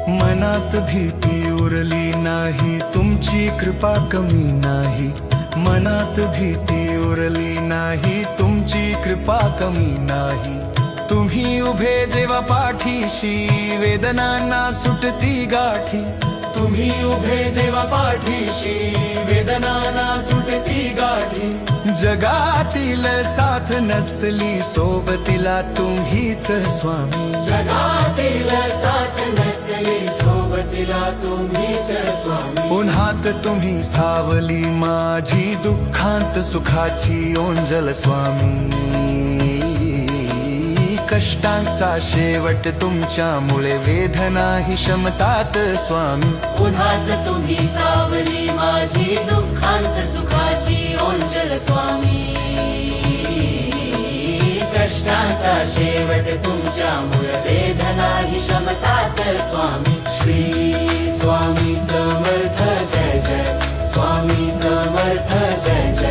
मनात भीती उरली नाही, तुमची कृपा कमी नाही. मनात भीती उरली नाही, तुमची कृपा कमी नाही. तुम्ही उभे जेव्हा पाठीशी, वेदनांना सुटती गाठी. तुम्ही उभे जेव्हा पाठीशी, वेदनांना सुटती गाठी. जगातील साथ नसली, सोबतीला तुम्हीच स्वामी. जगातील साथ नसली, सोबतीला तुम्हीच स्वामी. उन्हात तुम्ही सावली माझी, दुःखांत सुखाची ओंजल स्वामी. कष्टांचा शेवट तुमच्यामुळे, वेदना ही शमतात स्वामी. उन्हात तुम्ही सावली माझी, दुःखांत सुखाची ओंजल स्वामी. कष्टांचा शेवट तुमच्यामुळे, वेदना ही शमतात स्वामी. श्री स्वामी समर्थ जय जय, स्वामी समर्थ जय जय.